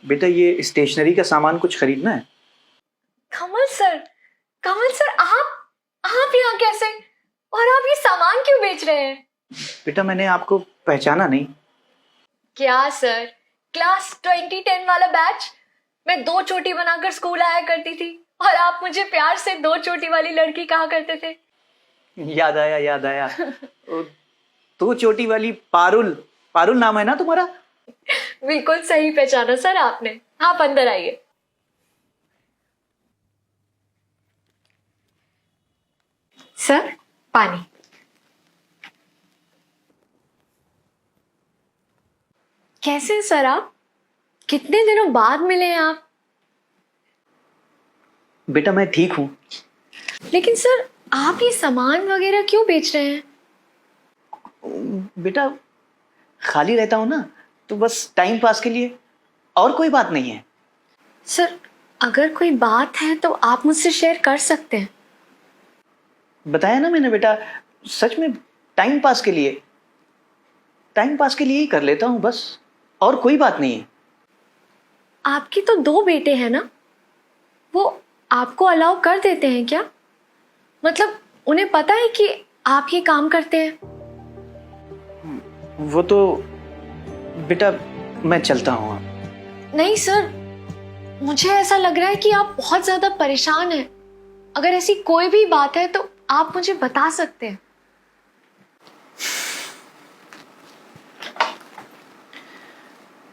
बेटा ये स्टेशनरी का सामान कुछ खरीदना है। कमल सर आप यहाँ कैसे? और आप ये सामान क्यों बेच रहे हैं? बेटा मैंने आपको पहचाना नहीं। क्या सर, क्लास 2010 वाला बैच? मैं 2 चोटी बनाकर स्कूल आया करती थी और आप मुझे प्यार से 2 चोटी वाली लड़की कहा करते थे। याद आया वो 2 चोटी वाली पारुल नाम है ना तुम्हारा? बिल्कुल सही पहचाना सर आपने। आप अंदर आइए। सर पानी। कैसे हैं सर आप? कितने दिनों बाद मिले हैं आप? बेटा मैं ठीक हूँ। लेकिन सर आप ये सामान वगैरह क्यों बेच रहे हैं? बेटा खाली रहता हूँ ना, तो बस टाइम पास के लिए, और कोई बात नहीं है। सर अगर कोई बात है तो आप मुझसे शेयर कर सकते हैं। बताया ना मैंने बेटा, सच में टाइम पास के लिए ही कर लेता हूँ बस, और कोई बात नहीं है। आपके तो 2 बेटे हैं ना, वो आपको अलाउ कर देते हैं क्या? मतलब उन्हें पता है कि आप ये काम करते हैं? वो तो बेटा मैं चलता हूँ। नहीं सर, मुझे ऐसा लग रहा है कि आप बहुत ज्यादा परेशान हैं। अगर ऐसी कोई भी बात है तो आप मुझे बता सकते हैं।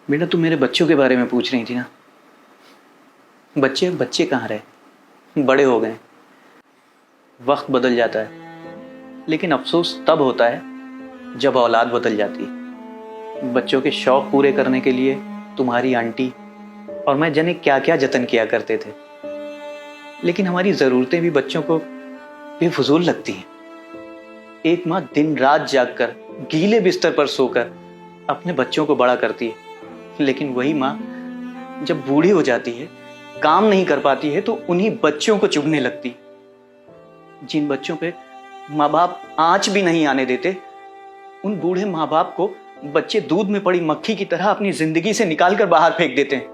बेटा तुम मेरे बच्चों के बारे में पूछ रही थी ना। बच्चे कहाँ रहे, बड़े हो गए, वक्त बदल जाता है, लेकिन अफसोस तब होता है जब औलाद बदल जाती है। बच्चों के शौक पूरे करने के लिए तुम्हारी आंटी और मैं जाने क्या क्या जतन किया करते थे, लेकिन हमारी जरूरतें भी बच्चों को बेफजूल लगती हैं। एक माँ दिन रात जागकर गीले बिस्तर पर सोकर अपने बच्चों को बड़ा करती है, लेकिन वही माँ जब बूढ़ी हो जाती है, काम नहीं कर पाती है, तो उन्हीं बच्चों को चुभने लगती। जिन बच्चों पे माँ बाप आंच भी नहीं आने देते, उन बूढ़े माँ बाप को बच्चे दूध में पड़ी मक्खी की तरह अपनी जिंदगी से निकालकर बाहर फेंक देते हैं।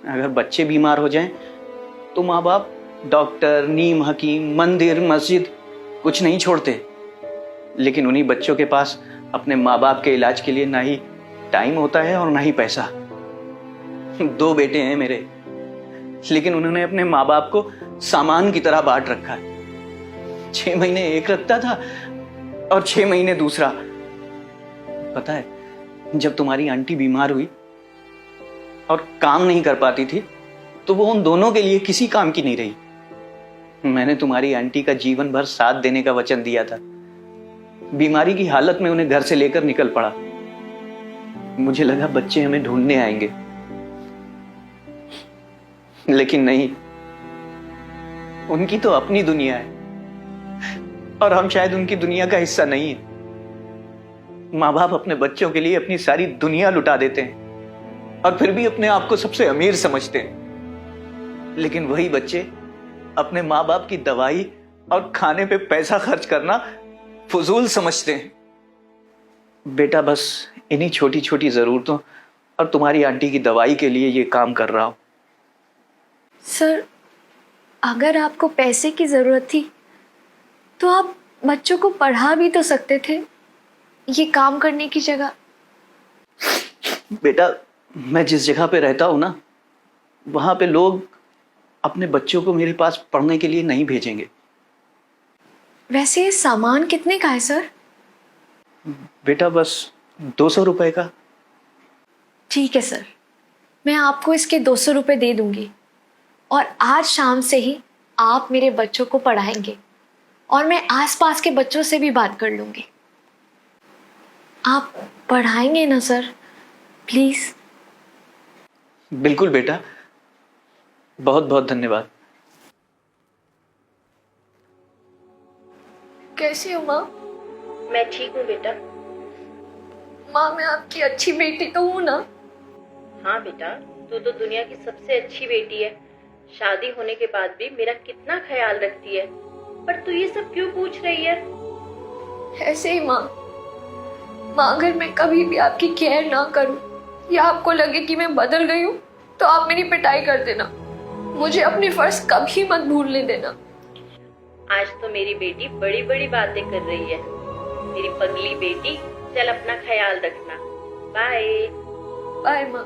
अगर बच्चे बीमार हो जाएं, तो माँ बाप डॉक्टर, नीम हकीम, मंदिर, मस्जिद कुछ नहीं छोड़ते, लेकिन उन्हीं बच्चों के पास अपने माँ बाप के इलाज के लिए ना ही टाइम होता है और ना ही पैसा। 2 बेटे हैं मेरे, लेकिन उन्होंने अपने माँ बाप को सामान की तरह बांट रखा है। 6 महीने एक रखता था और 6 महीने दूसरा। पता है, जब तुम्हारी आंटी बीमार हुई और काम नहीं कर पाती थी, तो वो उन दोनों के लिए किसी काम की नहीं रही। मैंने तुम्हारी आंटी का जीवन भर साथ देने का वचन दिया था। बीमारी की हालत में उन्हें घर से लेकर निकल पड़ा। मुझे लगा बच्चे हमें ढूंढने आएंगे, लेकिन नहीं, उनकी तो अपनी दुनिया है और हम शायद उनकी दुनिया का हिस्सा नहीं है। माँ बाप अपने बच्चों के लिए अपनी सारी दुनिया लुटा देते हैं और फिर भी अपने आप को सबसे अमीर समझते हैं, लेकिन वही बच्चे अपने माँ बाप की दवाई और खाने पे पैसा खर्च करना फजूल समझते हैं। बेटा बस इन्हीं छोटी छोटी जरूरतों और तुम्हारी आंटी की दवाई के लिए ये काम कर रहा हूं। सर अगर आपको पैसे की जरूरत थी तो आप बच्चों को पढ़ा भी तो सकते थे, ये काम करने की जगह। बेटा मैं जिस जगह पे रहता हूं ना, वहां पे लोग अपने बच्चों को मेरे पास पढ़ने के लिए नहीं भेजेंगे। वैसे ये सामान कितने का है सर? बेटा बस 200 रुपए का। ठीक है सर, मैं आपको इसके 200 रुपये दे दूंगी और आज शाम से ही आप मेरे बच्चों को पढ़ाएंगे और मैं आसपास के बच्चों से भी बात कर लूंगी। आप पढ़ाएंगे ना सर, प्लीज? बिल्कुल बेटा, बहुत बहुत धन्यवाद। कैसी हो माँ? मैं ठीक हूँ बेटा। माँ मैं आपकी अच्छी बेटी तो हूँ ना? हाँ बेटा, तू तो दुनिया की सबसे अच्छी बेटी है। शादी होने के बाद भी मेरा कितना ख्याल रखती है। पर तू ये सब क्यों पूछ रही है? ऐसे ही माँ। माँ अगर मैं कभी भी आपकी केयर ना करूँ या आपको लगे कि मैं बदल गई हूँ, तो आप मेरी पिटाई कर देना। मुझे अपनी फर्ज कभी मत भूलने देना। आज तो मेरी बेटी बड़ी बड़ी बातें कर रही है। मेरी पगली बेटी, चल अपना ख्याल रखना। बाय। बाय माँ।